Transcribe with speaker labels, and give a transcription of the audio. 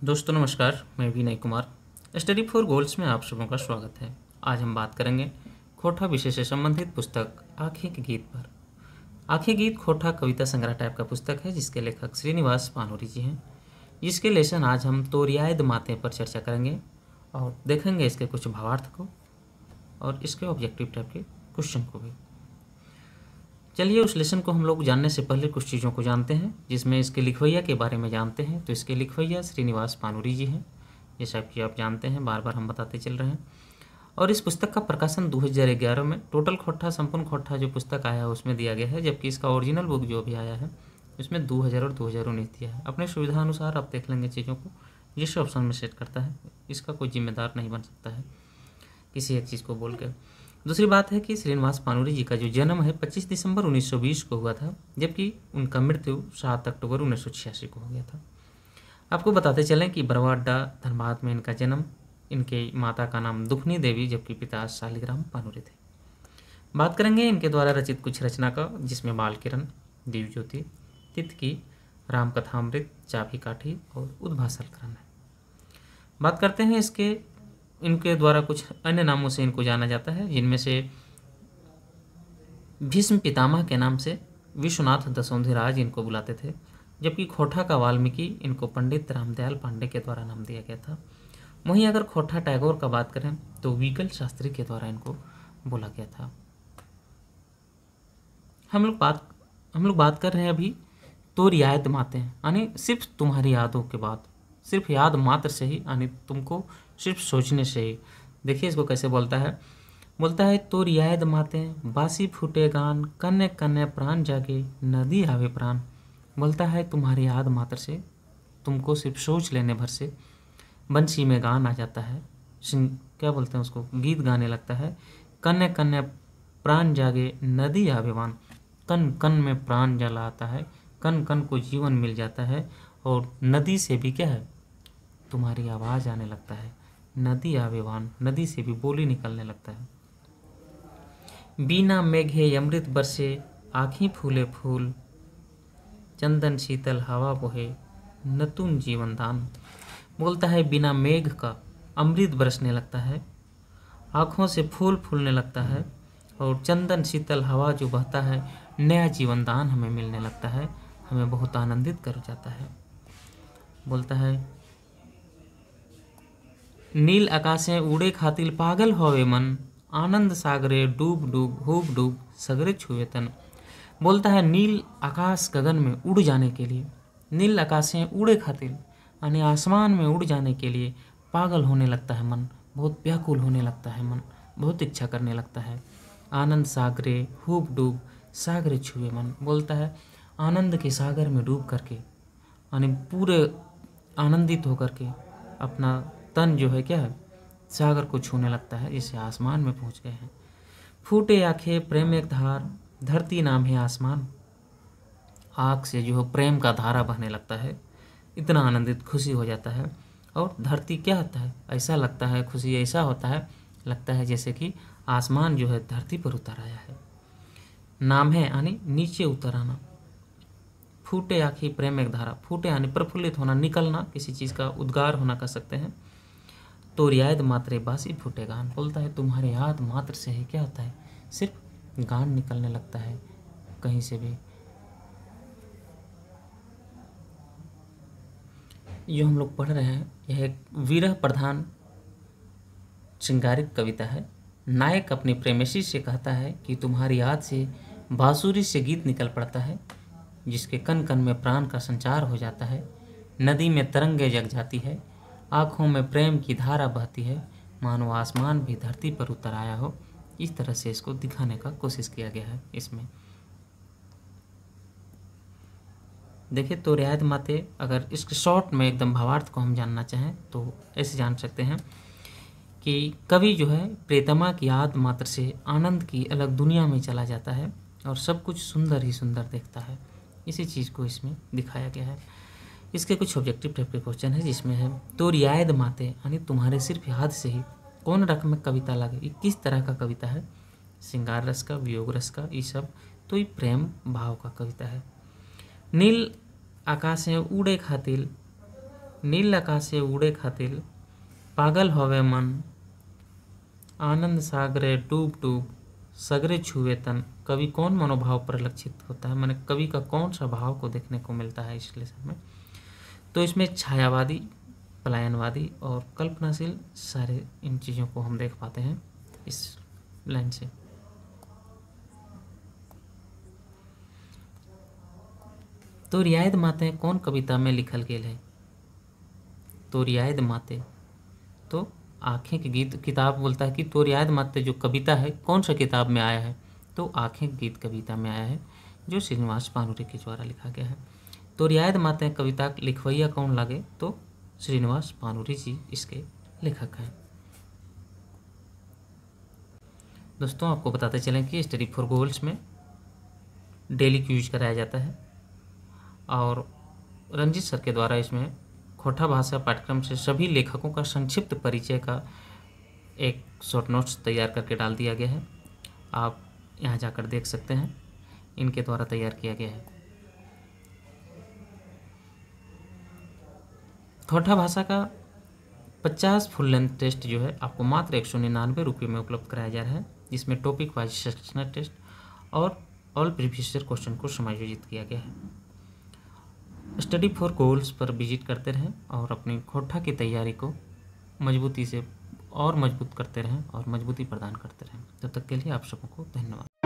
Speaker 1: दोस्तों नमस्कार, मैं Vinay Kumar. Study for goals में आप सबों का स्वागत है। आज हम बात करेंगे खोटा विषय से संबंधित पुस्तक आँखें के गीत पर। आँखें गीत खोटा कविता संग्रह टाइप का पुस्तक है जिसके लेखक श्रीनिवास पानोरी जी हैं। जिसके लेसन आज हम तोरियाद मातें पर चर्चा करेंगे और देखेंगे इसके कुछ भावार्थ को और इसके ऑब्जेक्टिव टाइप के क्वेश्चन को भी। चलिए उस लेसन को हम लोग जानने से पहले कुछ चीज़ों को जानते हैं, जिसमें इसके लिखवैया के बारे में जानते हैं। तो इसके लिखवैया श्रीनिवास पानोरी जी हैं, जैसा कि आप जानते हैं, बार बार हम बताते चल रहे हैं। और इस पुस्तक का प्रकाशन 2011 में टोटल खोटा संपूर्ण खोटा जो पुस्तक आया है उसमें दिया गया है, जबकि इसका ओरिजिनल बुक जो भी आया है उसमें 2000 और 2019 दिया है। अपने सुविधा अनुसार आप देख लेंगे चीज़ों को, जिस ऑप्शन में सेट करता है इसका कोई जिम्मेदार नहीं बन सकता है किसी एक चीज़ को बोल के। दूसरी बात है कि श्रीनिवास पानोरी जी का जो जन्म है 25 दिसंबर 1920 को हुआ था, जबकि उनका मृत्यु 7 अक्टूबर 1986 को हो गया था। आपको बताते चलें कि बरवाडा धनबाद में इनका जन्म, इनके माता का नाम दुखनी देवी जबकि पिता शालिग्राम पानोरी थे। बात करेंगे इनके द्वारा रचित कुछ रचना का, जिसमें बाल किरण, दिव्य ज्योति, तितकी, रामकथामृत, चाभी काठी और उद्भासल करण है। बात करते हैं इनके द्वारा कुछ अन्य नामों से इनको जाना जाता है, जिनमें से भीष्म पितामह के नाम से विश्वनाथ दसौंधीराज इनको बुलाते थे, जबकि खोटा का वाल्मीकि इनको पंडित रामदयाल पांडे के द्वारा नाम दिया गया था। वहीं अगर खोटा टैगोर का बात करें तो विकल शास्त्री के द्वारा इनको बोला गया था। हम लोग बात कर रहे हैं अभी तो रियायत माते हैं, यानी सिर्फ तुम्हारी यादों के बाद, सिर्फ याद मात्र से ही, यानी तुमको सिर्फ सोचने से ही। देखिए इसको कैसे बोलता है तो रियायत मातें बासी फूटे गान, कन्ने कन्ने प्राण जागे, नदी आवे प्राण। बोलता है तुम्हारी याद मात्र से, तुमको सिर्फ सोच लेने भर से बंसी में गान आ जाता है, क्या बोलते हैं उसको, गीत गाने लगता है। कन्ने कन्ने प्राण जागे, नदी आवे वान। कन कन में प्राण जला आता है, कन कन को जीवन मिल जाता है, और नदी से भी क्या है, तुम्हारी आवाज़ आने लगता है। नदी आवेवान, नदी से भी बोली निकलने लगता है। बीना मेघे अमृत बरसे, आँखें फूले फूल, चंदन शीतल हवा बोहे, नतून जीवन दान। बोलता है बिना मेघ का अमृत बरसने लगता है, आँखों से फूल फूलने लगता है, और चंदन शीतल हवा जो बहता है, नया जीवन दान हमें मिलने लगता है, हमें बहुत आनंदित कर जाता है। बोलता है नील आकाशे उड़े खातिर पागल होवे मन, आनंद सागरे डूब डूब खूब डूब सगरे छुए तन। बोलता है नील आकाश गगन में उड़ जाने के लिए, नील आकाशे उड़े खातिर यानी आसमान में उड़ जाने के लिए पागल होने लगता है मन, बहुत व्याकुल होने लगता है मन, बहुत इच्छा करने लगता है। आनंद सागरे खूब डूब सागरे छुए मन। बोलता है आनंद के सागर में डूब करके, यानी पूरे आनंदित होकर के अपना तन जो है क्या है, सागर को छूने लगता है, जिससे आसमान में पहुंच गए हैं। फूटे आंखें प्रेम एक धार, धरती नाम है आसमान। आँख से जो है प्रेम का धारा बहने लगता है, इतना आनंदित खुशी हो जाता है। और धरती क्या होता है, ऐसा लगता है, खुशी ऐसा होता है, लगता है जैसे कि आसमान जो है धरती पर उतर आया है। नाम है यानी नीचे उतर आना। फूटे आँखें प्रेम एक धारा, फूटे यानी प्रफुल्लित होना, निकलना, किसी चीज़ का उद्गार होना कह सकते हैं। तो रियायत मात्रे बासी फूटे गान। बोलता है तुम्हारे याद मात्र से ही क्या होता है, सिर्फ गान निकलने लगता है कहीं से भी। जो हम लोग पढ़ रहे हैं यह एक विरह प्रधान श्रृंगारिक कविता है। नायक अपनी प्रेयसी से कहता है कि तुम्हारी याद से बांसुरी से गीत निकल पड़ता है, जिसके कन कन में प्राण का संचार हो जाता है। नदी में तरंगे जग जाती है, आँखों में प्रेम की धारा बहती है, मानो आसमान भी धरती पर उतर आया हो। इस तरह से इसको दिखाने का कोशिश किया गया है इसमें। देखिए तो रियायत माते, अगर इसके शॉर्ट में एकदम भावार्थ को हम जानना चाहें तो ऐसे जान सकते हैं कि कवि जो है प्रेतमा की याद मात्र से आनंद की अलग दुनिया में चला जाता है और सब कुछ सुंदर ही सुंदर देखता है। इसी चीज़ को इसमें दिखाया गया है। इसके कुछ ऑब्जेक्टिव टाइप के क्वेश्चन है, जिसमें है तो रियायत माते यानी तुम्हारे सिर्फ याद से ही कौन रकम में कविता लगे, ये किस तरह का कविता है, श्रृंगार रस का, वियोग रस का, ये सब, तो ये प्रेम भाव का कविता है। नील आकाशे उड़े खातिर नील आकाशे उड़े खातिर पागल होवे मन, आनंद सागरे डूब डूब सगरे छुए तन। कवि कौन मनोभाव परिलक्षित होता है, माने कवि का कौन सा भाव को देखने को मिलता है इस लेसन में? तो इसमें छायावादी, पलायनवादी और कल्पनाशील सारे इन चीज़ों को हम देख पाते हैं इस लाइन से। तो रियायत माते कौन कविता में लिखल गेल है? तो रियायत माते, तो आँखें के गीत किताब बोलता है कि तो रियायत माते जो कविता है कौन सा किताब में आया है? तो आँखें के गीत कविता में आया है, जो श्रीनिवास पानुरे के द्वारा लिखा गया है। तो रियायत माते कविता लिखवैया कौन लागे? तो श्रीनिवास पानुरे जी इसके लेखक हैं। दोस्तों, आपको बताते चलें कि स्टडी फॉर गोल्स में डेली क्यूज कराया जाता है और रंजीत सर के द्वारा इसमें खोटा भाषा पाठ्यक्रम से सभी लेखकों का संक्षिप्त परिचय का एक शॉर्ट नोट्स तैयार करके डाल दिया गया है। आप यहाँ जाकर देख सकते हैं, इनके द्वारा तैयार किया गया है। खोटा भाषा का 50 फुल लेंथ टेस्ट जो है आपको मात्र 199 रुपये में उपलब्ध कराया जा रहा है, जिसमें टॉपिक वाइज सेक्शनल टेस्ट और ऑल प्रीवियस ईयर क्वेश्चन को समायोजित किया गया है। स्टडी फॉर गोल्स पर विजिट करते रहें और अपनी खोटा की तैयारी को मजबूती से और मजबूत करते रहें और मजबूती प्रदान करते रहें। तब तक के लिए आप सबको धन्यवाद।